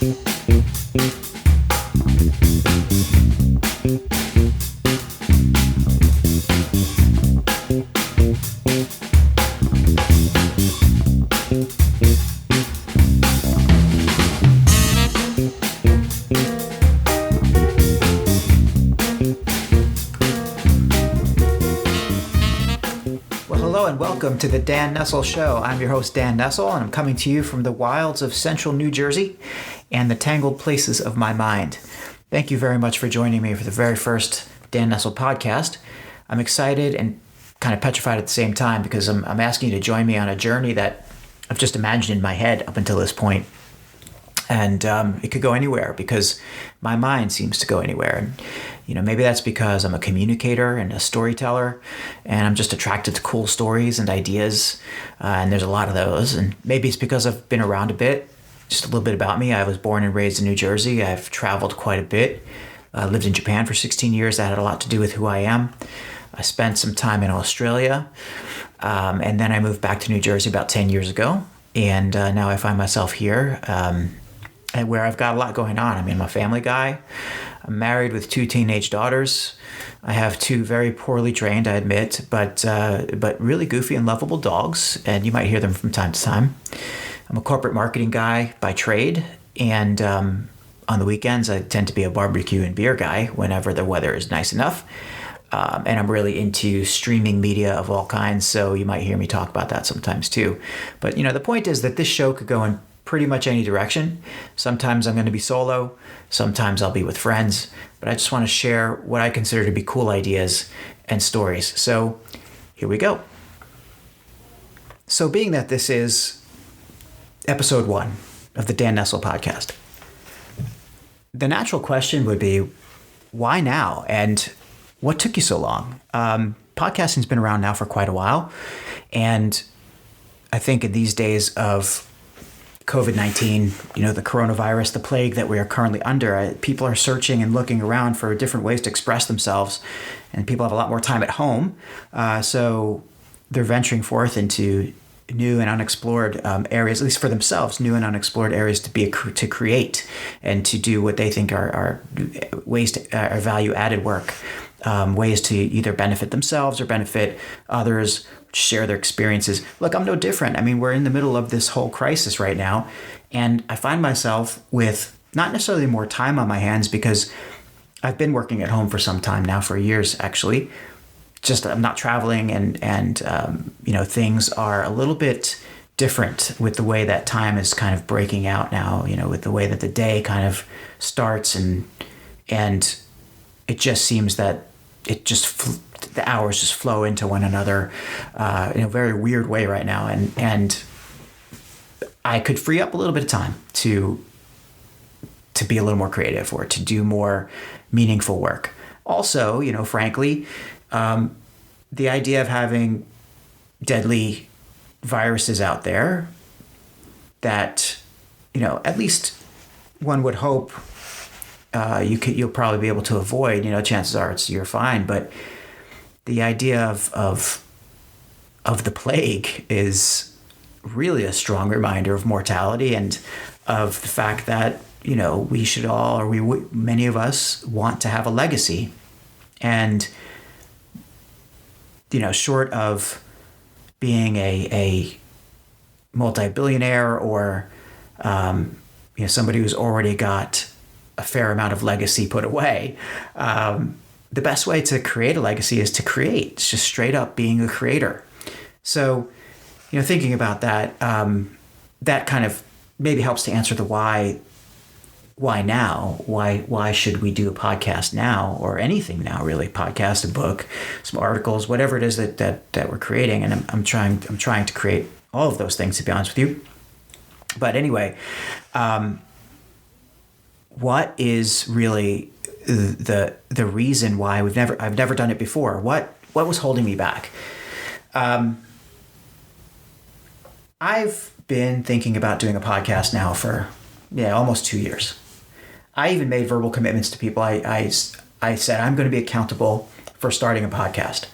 Welcome to the Dan Nestle Show. I'm your host, Dan Nestle, and I'm coming to you from the wilds of central New Jersey and the tangled places of my mind. Thank you very much for joining me for the very first Dan Nestle podcast. I'm excited and kind of petrified at the same time because I'm asking you to join me on a journey that I've just imagined in my head up until this point. And it could go anywhere because my mind seems to go anywhere. And, maybe that's because I'm a communicator and a storyteller, and I'm just attracted to cool stories and ideas. And there's a lot of those. And maybe it's because I've been around a bit. Just a little bit about me. I was born and raised in New Jersey. I've traveled quite a bit. I lived in Japan for 16 years. That had a lot to do with who I am. I spent some time in Australia. And then I moved back to New Jersey about 10 years ago. And now I find myself here. And where I've got a lot going on. I'm a family guy. I'm married with 2 teenage daughters. I have 2 very poorly trained, I admit, but really goofy and lovable dogs, and you might hear them from time to time. I'm a corporate marketing guy by trade, and on the weekends I tend to be a barbecue and beer guy whenever the weather is nice enough. And I'm really into streaming media of all kinds, so you might hear me talk about that sometimes too. But the point is that this show could go in pretty much any direction. Sometimes I'm going to be solo. Sometimes I'll be with friends. But I just want to share what I consider to be cool ideas and stories. So here we go. So being that this is episode 1 of the Dan Nestle podcast, the natural question would be, why now? And what took you so long? Podcasting's been around now for quite a while. And I think in these days of COVID-19, the coronavirus, the plague that we are currently under, people are searching and looking around for different ways to express themselves, and people have a lot more time at home. So they're venturing forth into new and unexplored areas, at least for themselves, new and unexplored areas to create and to do what they think are ways to are value-added work, ways to either benefit themselves or benefit others, share their experiences. Look, I'm no different. We're in the middle of this whole crisis right now, and I find myself with not necessarily more time on my hands because I've been working at home for some time now, for years actually. Just I'm not traveling, and things are a little bit different with the way that time is kind of breaking out now. With the way that the day kind of starts, and it just seems that the hours just flow into one another in a very weird way right now. And I could free up a little bit of time to be a little more creative or to do more meaningful work. Also, frankly, the idea of having deadly viruses out there that, at least one would hope you'll probably be able to avoid. Chances are you're fine, but the idea of the plague is really a strong reminder of mortality and of the fact that we should all, or many of us, want to have a legacy. And short of being a multi-billionaire or somebody who's already got a fair amount of legacy put away, the best way to create a legacy is to create. It's just straight up being a creator. So, thinking about that, that kind of maybe helps to answer the why now? Why should we do a podcast now, or anything now, really? Podcast, a book, some articles, whatever it is that we're creating. And I'm trying to create all of those things, to be honest with you. But anyway, what is really the reason why I've never done it before? What was holding me back? I've been thinking about doing a podcast now for almost 2 years. I even made verbal commitments to people. I said I'm going to be accountable for starting a podcast.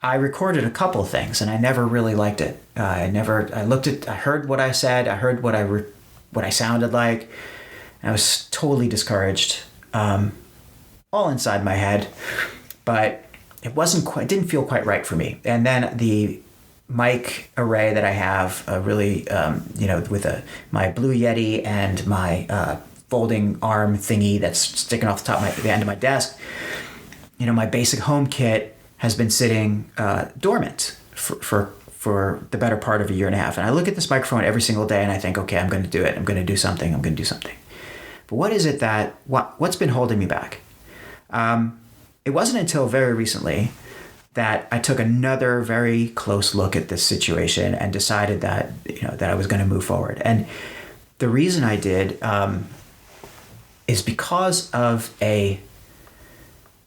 I recorded a couple of things and I never really liked it. I heard what I said. I heard what I sounded like. And I was totally discouraged, all inside my head, but it didn't feel quite right for me. And then the mic array that I have, really, with my Blue Yeti and my folding arm thingy that's sticking off the end of my desk, my basic home kit has been sitting dormant for the better part of a year and a half. And I look at this microphone every single day and I think, okay, I'm going to do it. I'm going to do something. But what is it what's been holding me back? It wasn't until very recently that I took another very close look at this situation and decided that I was going to move forward. And the reason I did is because of a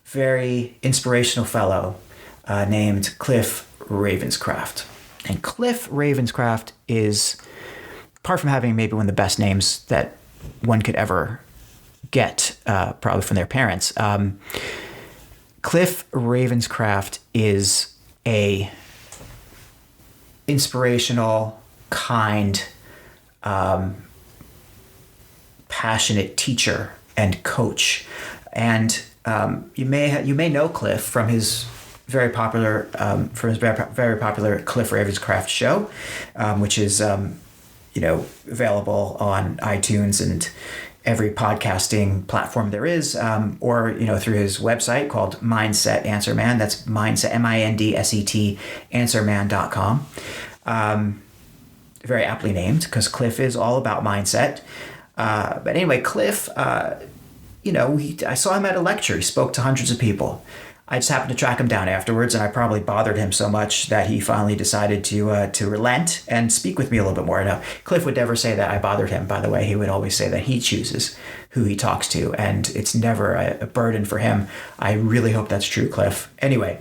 very inspirational fellow named Cliff Ravenscraft. And Cliff Ravenscraft is, apart from having maybe one of the best names that one could ever get, probably from their parents, Cliff Ravenscraft is a inspirational, kind, passionate teacher and coach. And you may know Cliff from his very popular Cliff Ravenscraft show, which is available on iTunes and every podcasting platform there is, or through his website called Mindset Answer Man. That's Mindset, MINDSET answerman.com. Very aptly named because Cliff is all about mindset. But anyway, Cliff, I saw him at a lecture. He spoke to hundreds of people. I just happened to track him down afterwards, and I probably bothered him so much that he finally decided to relent and speak with me a little bit more. Now, Cliff would never say that I bothered him, by the way. He would always say that he chooses who he talks to, and it's never a burden for him. I really hope that's true, Cliff. Anyway,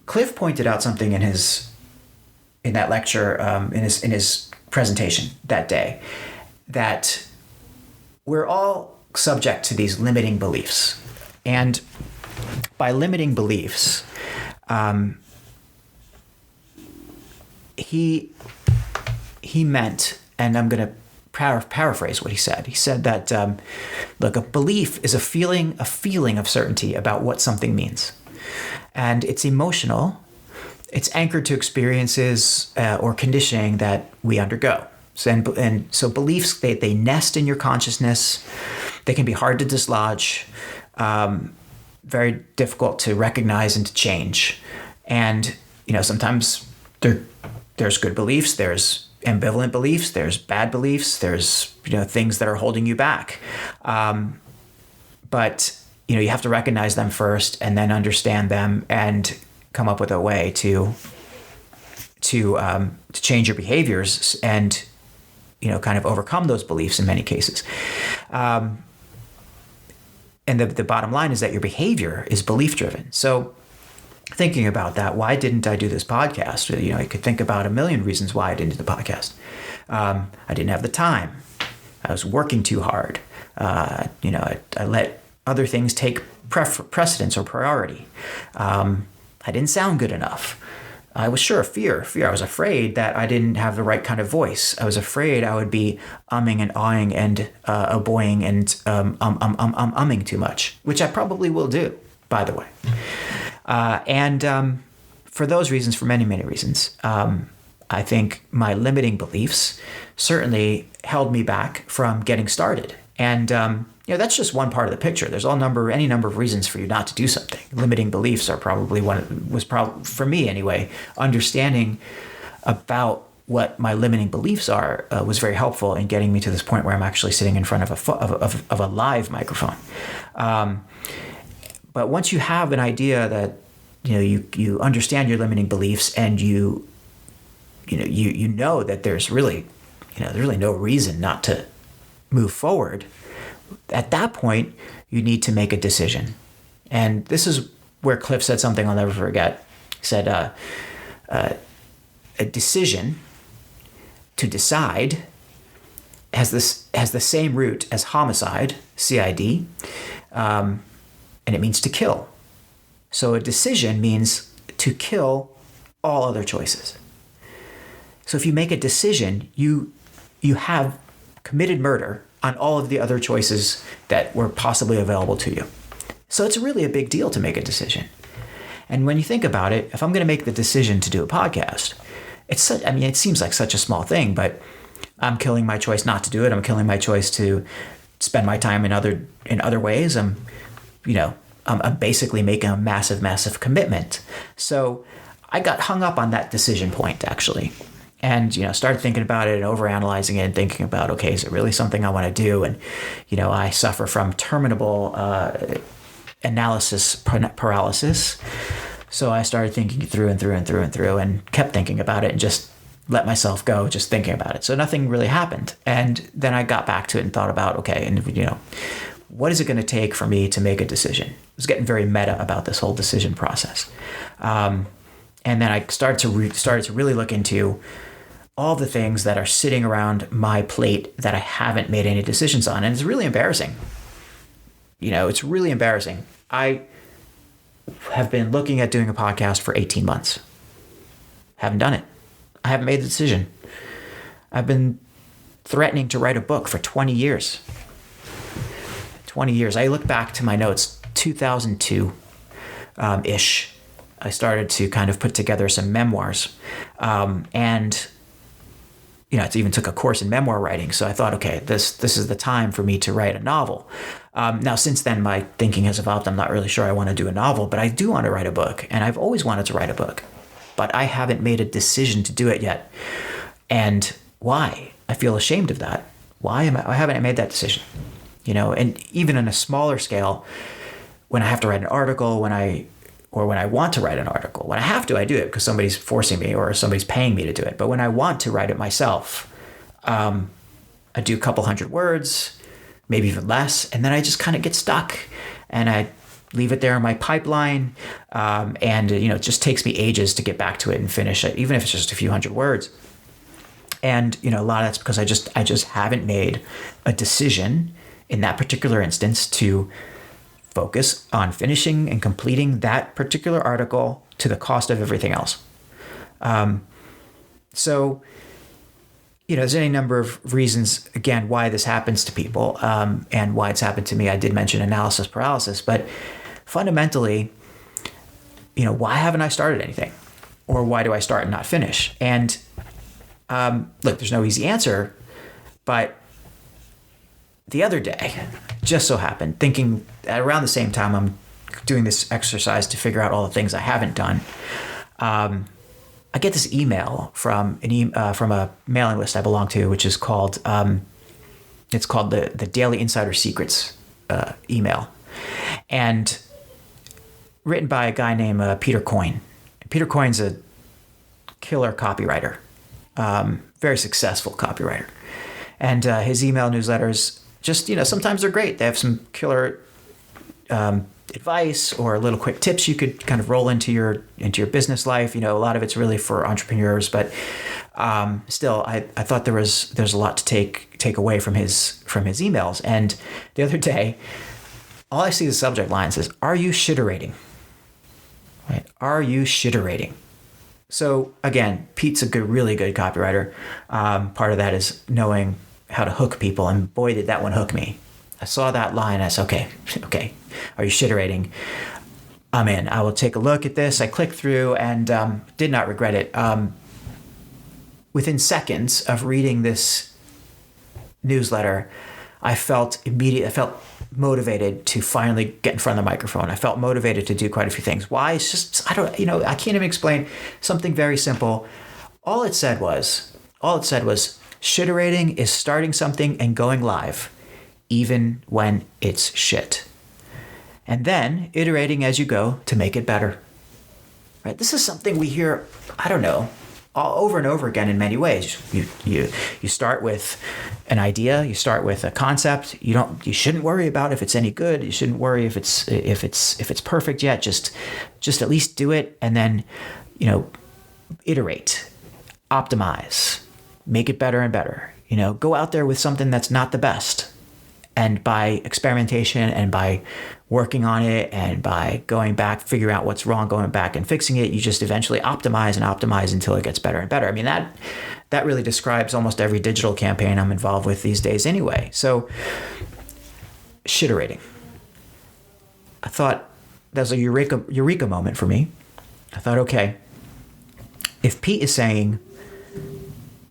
Cliff pointed out something in that lecture, in his presentation that day, that we're all subject to these limiting beliefs. And by limiting beliefs, he meant, and I'm going to paraphrase what he said. He said that, look, a belief is a feeling of certainty about what something means. And it's emotional. It's anchored to experiences or conditioning that we undergo. So beliefs, they nest in your consciousness. They can be hard to dislodge. Very difficult to recognize and to change. And, sometimes there's good beliefs, there's ambivalent beliefs, there's bad beliefs, there's, things that are holding you back. But, you have to recognize them first and then understand them and come up with a way to change your behaviors and, kind of overcome those beliefs in many cases. And the bottom line is that your behavior is belief driven. So thinking about that, why didn't I do this podcast? I could think about a million reasons why I didn't do the podcast. I didn't have the time. I was working too hard. I let other things take precedence or priority. I didn't sound good enough. I was fear. I was afraid that I didn't have the right kind of voice. I was afraid I would be umming and ahhing and aboying and umming too much, which I probably will do, by the way. And for those reasons, for many, many reasons, I think my limiting beliefs certainly held me back from getting started. And that's just one part of the picture. There's any number of reasons for you not to do something. Limiting beliefs are probably for me anyway, understanding about what my limiting beliefs are was very helpful in getting me to this point where I'm actually sitting in front of a live microphone. But once you have an idea that you understand your limiting beliefs and you know that there's really no reason not to move forward. At that point, you need to make a decision. And this is where Cliff said something I'll never forget. He said, a decision, to decide, has the same root as homicide, CID, and it means to kill. So a decision means to kill all other choices. So if you make a decision, you have committed murder on all of the other choices that were possibly available to you. So it's really a big deal to make a decision. And when you think about it, if I'm going to make the decision to do a podcast, it seems like such a small thing, but I'm killing my choice not to do it. I'm killing my choice to spend my time in other ways. I'm basically making a massive, massive commitment. So I got hung up on that decision point, actually. And, started thinking about it and overanalyzing it and thinking about, okay, is it really something I want to do? And, I suffer from terminable analysis paralysis. So I started thinking through and kept thinking about it and just let myself go just thinking about it. So nothing really happened. And then I got back to it and thought about, okay, and, what is it going to take for me to make a decision? I was getting very meta about this whole decision process. And then I started to really look into all the things that are sitting around my plate that I haven't made any decisions on. And it's really embarrassing. It's really embarrassing. I have been looking at doing a podcast for 18 months. Haven't done it. I haven't made the decision. I've been threatening to write a book for 20 years. 20 years. I look back to my notes, 2002-ish. I started to kind of put together some memoirs. And I even took a course in memoir writing. So I thought, okay, this is the time for me to write a novel. Now, since then, my thinking has evolved. I'm not really sure I want to do a novel, but I do want to write a book. And I've always wanted to write a book. But I haven't made a decision to do it yet. And why? I feel ashamed of that. Why haven't I made that decision? And even on a smaller scale, when I have to write an article, when I want to write an article, when I have to, I do it because somebody's forcing me or somebody's paying me to do it. But when I want to write it myself, I do a couple hundred words, maybe even less, and then I just kind of get stuck and I leave it there in my pipeline. And it just takes me ages to get back to it and finish it, even if it's just a few hundred words. And, a lot of that's because I just haven't made a decision in that particular instance to focus on finishing and completing that particular article to the cost of everything else. So, there's any number of reasons, again, why this happens to people and why it's happened to me. I did mention analysis paralysis, but fundamentally, why haven't I started anything? Or why do I start and not finish? And look, there's no easy answer, but the other day, just so happened, thinking at around the same time I'm doing this exercise to figure out all the things I haven't done, I get this email from a mailing list I belong to, which is called it's called the Daily Insider Secrets email, and written by a guy named Peter Coyne. Peter Coyne's a killer copywriter, very successful copywriter, and his email newsletters. Just, sometimes they're great. They have some killer advice or little quick tips you could kind of roll into your business life. A lot of it's really for entrepreneurs, but still, I thought there's a lot to take away from his emails. And the other day, all I see the subject line says, "Are you shiterating?" Right? Are you shiterating? So again, Pete's a really good copywriter. Part of that is knowing how to hook people, and boy, did that one hook me. I saw that line, I said, okay, are you shiterating? I'm in. I will take a look at this. I clicked through and did not regret it. Within seconds of reading this newsletter, I felt motivated to finally get in front of the microphone. I felt motivated to do quite a few things. Why? It's just, I can't even explain. Something very simple. All it said was, shiterating is starting something and going live, even when it's shit. And then iterating as you go to make it better. Right? This is something we hear, all over and over again in many ways. You start with an idea, you start with a concept. You shouldn't worry about if it's any good. You shouldn't worry if it's perfect yet. Just at least do it, and then iterate, optimize, make it better and better. Go out there with something that's not the best, And by experimentation and by working on it and by going back, figuring out what's wrong, going back and fixing it, you just eventually optimize and optimize until it gets better and better. I mean, that really describes almost every digital campaign I'm involved with these days anyway. So shiterating. I thought that was a eureka moment for me. I thought, okay, if Pete is saying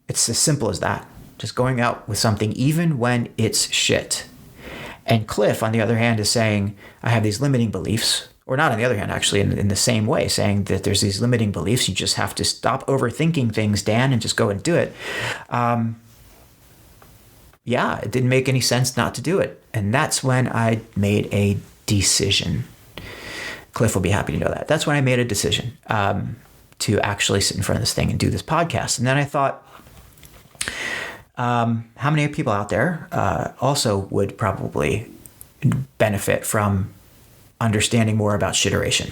it's as simple as that, just going out with something even when it's shit, and Cliff, on the other hand, is saying, I have these limiting beliefs, or not on the other hand, actually, in the same way, saying that there's these limiting beliefs. You just have to stop overthinking things, Dan, and just go and do it. Yeah, it didn't make any sense not to do it. And that's when I made a decision. Cliff will be happy to know that. That's when I made a decision to actually sit in front of this thing and do this podcast. And then I thought, how many people out there also would probably benefit from understanding more about shiteration?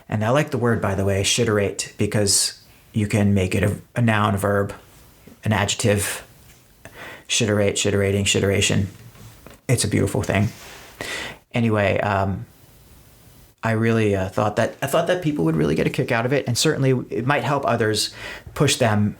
And I like the word, by the way, shiterate, because you can make it a noun, a verb, an adjective. Shiterate, shiterating, shiteration. It's a beautiful thing. Anyway, I really thought that people would really get a kick out of it, and certainly it might help others, push them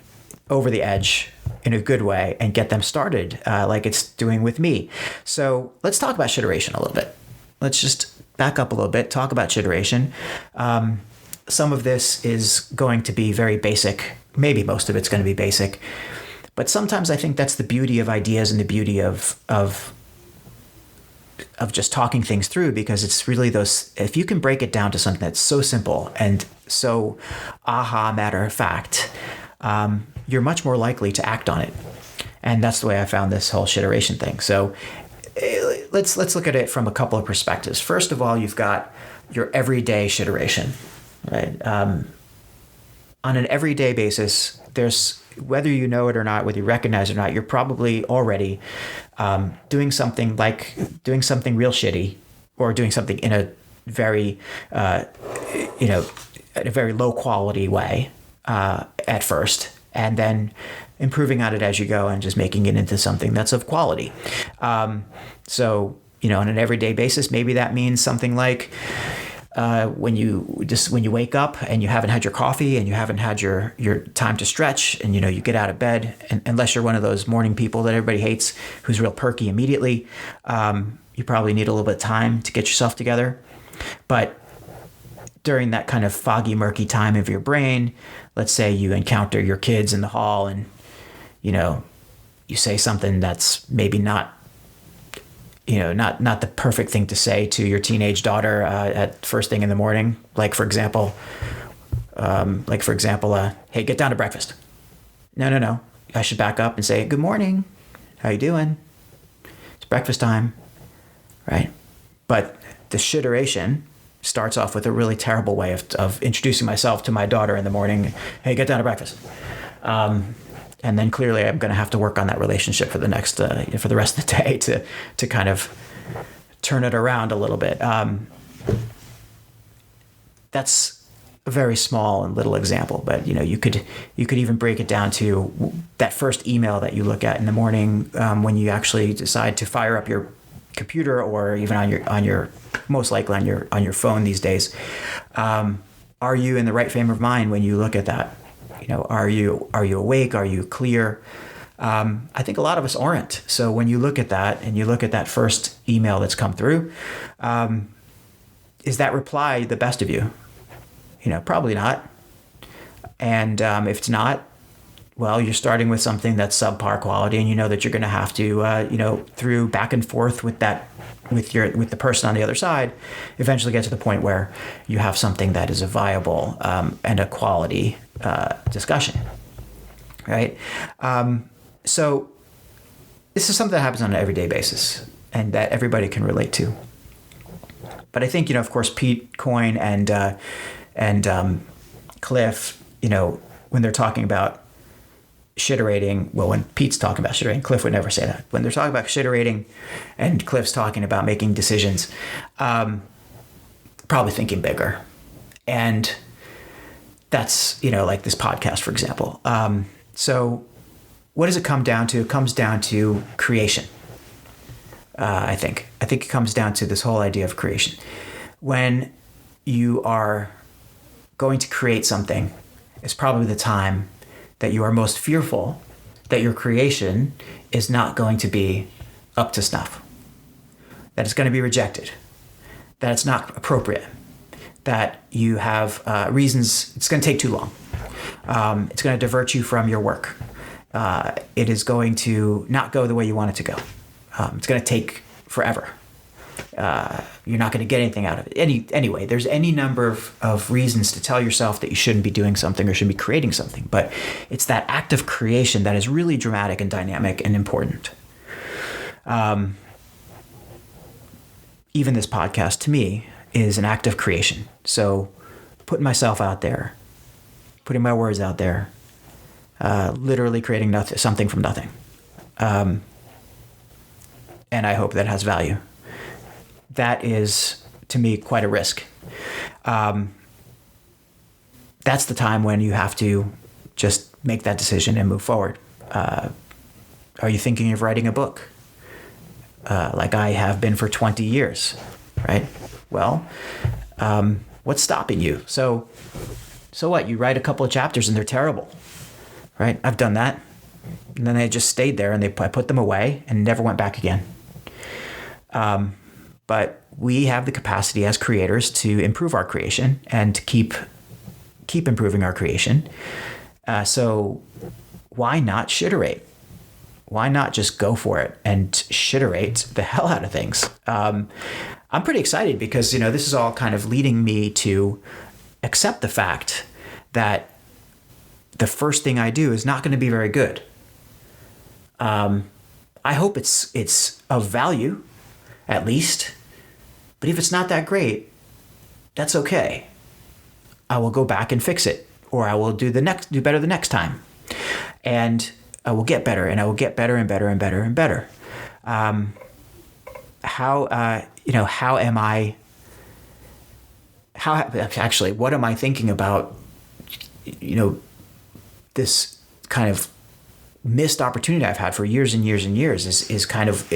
over the edge in a good way and get them started like it's doing with me. So let's talk about shiteration a little bit. Let's just back up a little bit, talk about shiteration. Some of this is going to be very basic. Maybe most of it's going to be basic. But sometimes I think that's the beauty of ideas and the beauty of just talking things through, because it's really those, if you can break it down to something that's so simple and so matter of fact, you're much more likely to act on it. And that's the way I found this whole shiteration thing. So let's look at it from a couple of perspectives. First of all, you've got your everyday shiteration, right? On an everyday basis, there's, whether you know it or not, whether you recognize it or not, you're probably already doing something real shitty, or doing something in a very, in a very low quality way at first, and then improving on it as you go and just making it into something that's of quality. So, on an everyday basis, maybe that means something like when you wake up and you haven't had your coffee and you haven't had your time to stretch, and you get out of bed, and unless you're one of those morning people that everybody hates who's real perky immediately, you probably need a little bit of time to get yourself together. But during that kind of foggy, murky time of your brain, let's say you encounter your kids in the hall and you say something that's maybe not the perfect thing to say to your teenage daughter at first thing in the morning. Like for example, hey, get down to breakfast. No. I should back up and say, good morning. How you doing? It's breakfast time, right? But the shiteration starts off with a really terrible way of introducing myself to my daughter in the morning. Hey, get down to breakfast. And then clearly I'm going to have to work on that relationship for the next, for the rest of the day to kind of turn it around a little bit. That's a very small and little example, but you could even break it down to that first email that you look at in the morning when you actually decide to fire up your computer, or even on your most likely on your phone these days. Are you in the right frame of mind when you look at that? Are you awake? Are you clear? I think a lot of us aren't. So when you look at that and you look at that first email that's come through, is that reply the best of you? Probably not. And if it's not, well, you're starting with something that's subpar quality, and you know that you're going to have to, through back and forth with the person on the other side, eventually get to the point where you have something that is a viable and a quality discussion, right? So this is something that happens on an everyday basis, and that everybody can relate to. But I think, of course, Pete Coyne and Cliff, when they're talking about shiterating, well, when Pete's talking about shiterating, Cliff would never say that. When they're talking about shiterating and Cliff's talking about making decisions, probably thinking bigger. And that's, like this podcast, for example. So what does it come down to? It comes down to creation. I think it comes down to this whole idea of creation. When you are going to create something, it's probably the time that you are most fearful that your creation is not going to be up to snuff, that it's going to be rejected, that it's not appropriate, that you have reasons, it's going to take too long. It's going to divert you from your work. It is going to not go the way you want it to go. It's going to take forever. You're not going to get anything out of it. Anyway, there's any number of reasons to tell yourself that you shouldn't be doing something or shouldn't be creating something. But it's that act of creation that is really dramatic and dynamic and important. Even this podcast, to me, is an act of creation. So putting myself out there, putting my words out there, literally creating something from nothing. And I hope that has value. That is, to me, quite a risk. That's the time when you have to just make that decision and move forward. Are you thinking of writing a book? Like I have been for 20 years, right? Well, what's stopping you? So what? You write a couple of chapters and they're terrible, right? I've done that. And then they just stayed there and I put them away and never went back again. But we have the capacity as creators to improve our creation and to keep improving our creation. So why not shiterate? Why not just go for it and shiterate the hell out of things? I'm pretty excited because, this is all kind of leading me to accept the fact that the first thing I do is not going to be very good. I hope it's of value, at least. But if it's not that great, that's okay. I will go back and fix it, or I will do better the next time, and I will get better, and I will get better and better and better and better. What am I thinking about? This kind of missed opportunity I've had for years and years and years is kind of,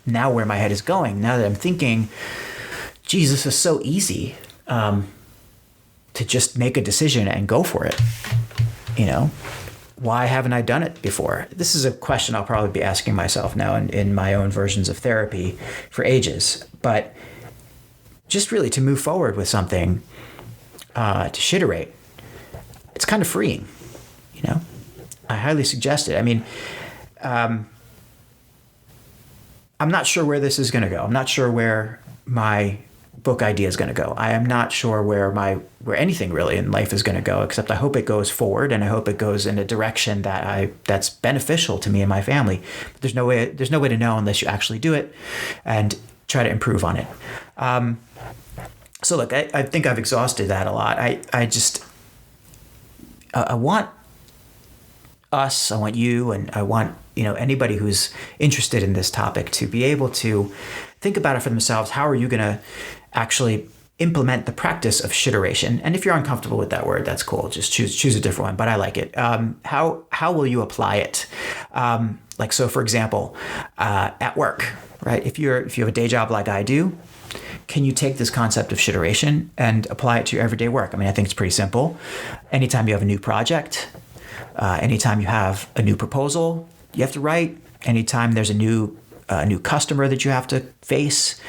now where my head is going. Now that I'm thinking, geez, this is so easy to just make a decision and go for it. Why haven't I done it before? This is a question I'll probably be asking myself now in my own versions of therapy for ages. But just really to move forward with something, to shiterate, it's kind of freeing, I highly suggest it. I mean, I'm not sure where this is going to go. I'm not sure where my book idea is going to go. I am not sure where anything really in life is going to go, except I hope it goes forward and I hope it goes in a direction that's beneficial to me and my family. But there's no way to know unless you actually do it and try to improve on it. So look, I think I've exhausted that a lot. I want us, I want you, and I want, anybody who's interested in this topic to be able to think about it for themselves. How are you going to actually implement the practice of shiteration? And if you're uncomfortable with that word, that's cool. Just choose a different one, but I like it. How will you apply it? So for example, at work, right? If you have a day job like I do, can you take this concept of shiteration and apply it to your everyday work? I mean, I think it's pretty simple. Anytime you have a new project, anytime you have a new proposal you have to write, anytime there's a new customer that you have to face,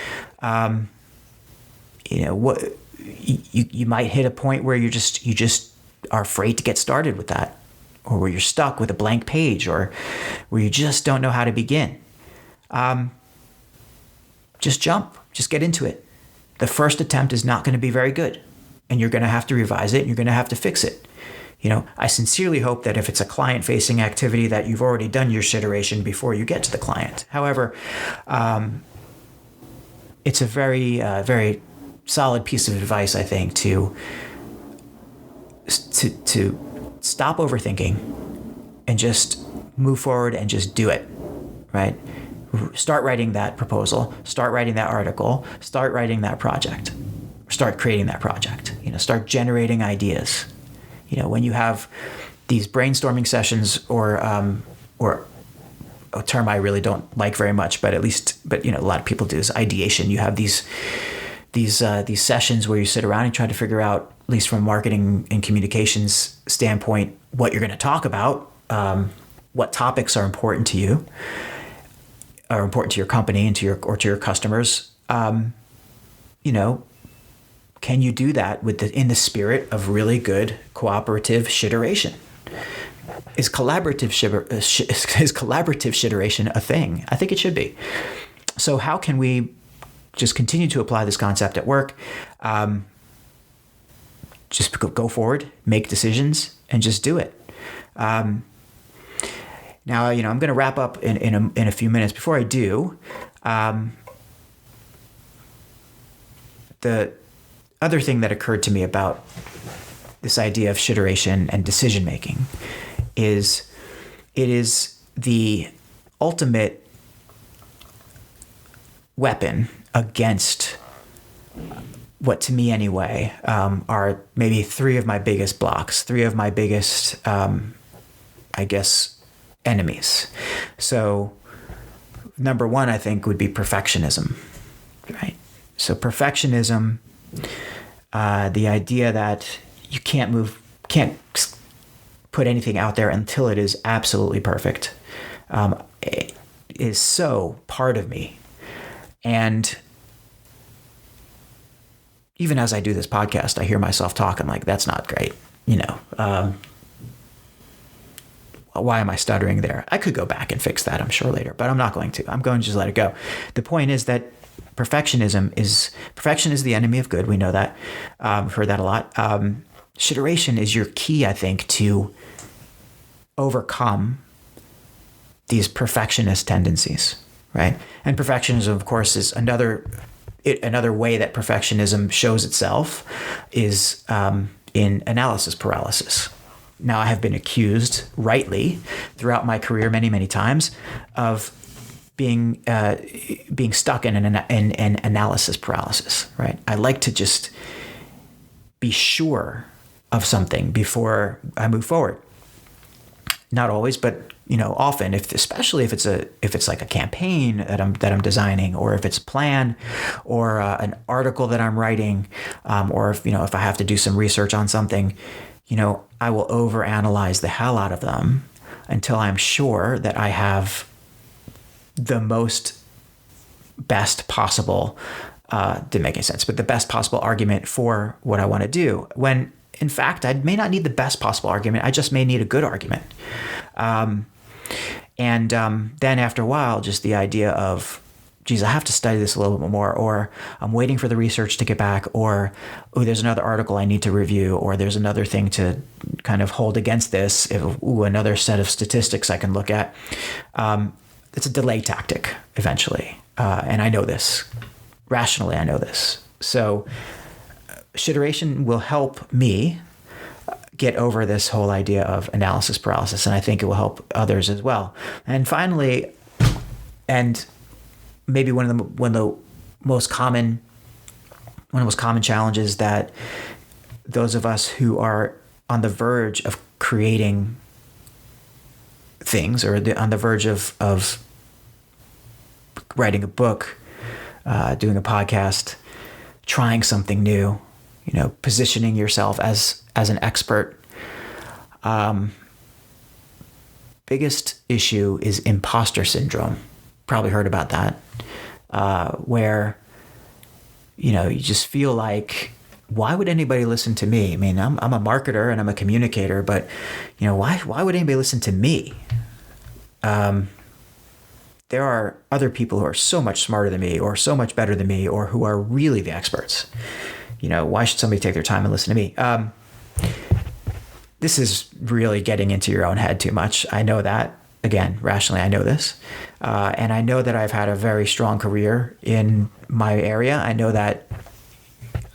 you might hit a point where you just are afraid to get started with that, or where you're stuck with a blank page, or where you just don't know how to begin. Just jump, just get into it. The first attempt is not going to be very good, and you're going to have to revise it, and you're going to have to fix it. I sincerely hope that if it's a client-facing activity that you've already done your shiteration before you get to the client. However, it's a very, very solid piece of advice, I think, to stop overthinking and just move forward and just do it, right? Start writing that proposal, start writing that article, start writing that project, start creating that project, start generating ideas. When you have these brainstorming sessions or a term I really don't like very much, but a lot of people do, is ideation. You have these sessions where you sit around and try to figure out, at least from a marketing and communications standpoint, what you're going to talk about, what topics are important to you, are important to your company and to your customers. Can you do that in the spirit of really good cooperative shiteration? Is collaborative shiteration a thing? I think it should be. So how can we just continue to apply this concept at work? Just go forward, make decisions, and just do it. Now, I'm going to wrap up in a few minutes. Before I do, the other thing that occurred to me about this idea of shiteration and decision making is it is the ultimate weapon against what, to me anyway, are maybe three of my biggest blocks, three of my biggest, enemies. So number one, I think, would be perfectionism, right? So perfectionism, the idea that you can't put anything out there until it is absolutely perfect, is so part of me. And even as I do this podcast, I hear myself talk. I'm like, that's not great. Why am I stuttering there? I could go back and fix that, I'm sure, later, but I'm not going to. I'm going to just let it go. The point is that perfection is the enemy of good. We know that. We've heard that a lot. Shiteration is your key, I think, to overcome these perfectionist tendencies, right? And perfectionism, of course, is another way that perfectionism shows itself is in analysis paralysis. Now, I have been accused, rightly, throughout my career many, many times, of being stuck in an analysis paralysis, right? I like to just be sure of something before I move forward. Not always, but often, especially if it's like a campaign that I'm designing, or if it's a plan, or an article that I'm writing, or if I have to do some research on something, I will overanalyze the hell out of them until I'm sure that I have the best possible, didn't make any sense, but the best possible argument for what I want to do. When in fact, I may not need the best possible argument. I just may need a good argument. And then after a while, just the idea of, geez, I have to study this a little bit more, or I'm waiting for the research to get back, or, oh, there's another article I need to review, or there's another thing to kind of hold against this, another set of statistics I can look at. It's a delay tactic eventually. And I know this. Rationally, I know this. So shiteration will help me get over this whole idea of analysis paralysis, and I think it will help others as well. And finally, and maybe one of the most common challenges that those of us who are on the verge of creating things, or on the verge of writing a book, doing a podcast, trying something new, positioning yourself as an expert. Biggest issue is imposter syndrome. Probably heard about that, where you just feel like, why would anybody listen to me? I mean, I'm a marketer and I'm a communicator, but why would anybody listen to me? There are other people who are so much smarter than me, or so much better than me, or who are really the experts. Why should somebody take their time and listen to me? This is really getting into your own head too much. I know that. Again, rationally, I know this. And I know that I've had a very strong career in my area. I know that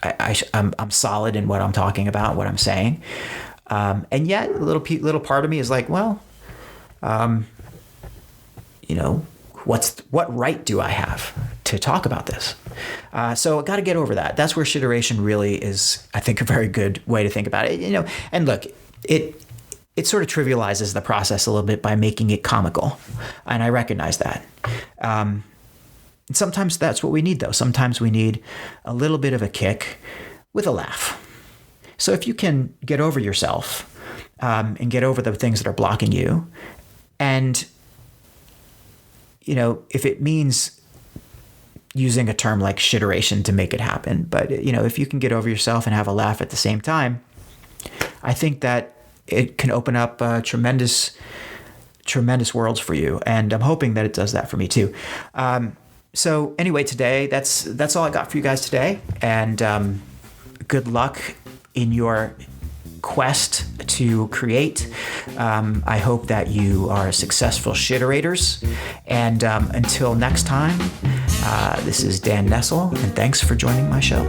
I'm solid in what I'm talking about, what I'm saying. And yet a little part of me is like, well, what right do I have to talk about this? So I got to get over that. That's where shiteration really is, I think, a very good way to think about it. And look, it sort of trivializes the process a little bit by making it comical. And I recognize that. Sometimes that's what we need, though. Sometimes we need a little bit of a kick with a laugh. So if you can get over yourself and get over the things that are blocking you, and, if it means using a term like shiteration to make it happen, but, if you can get over yourself and have a laugh at the same time, I think that it can open up tremendous worlds for you. And I'm hoping that it does that for me too. So anyway, today, that's all I got for you guys today. And good luck in your quest to create. I hope that you are successful shiterators. And until next time, this is Dan Nestle, and thanks for joining my show.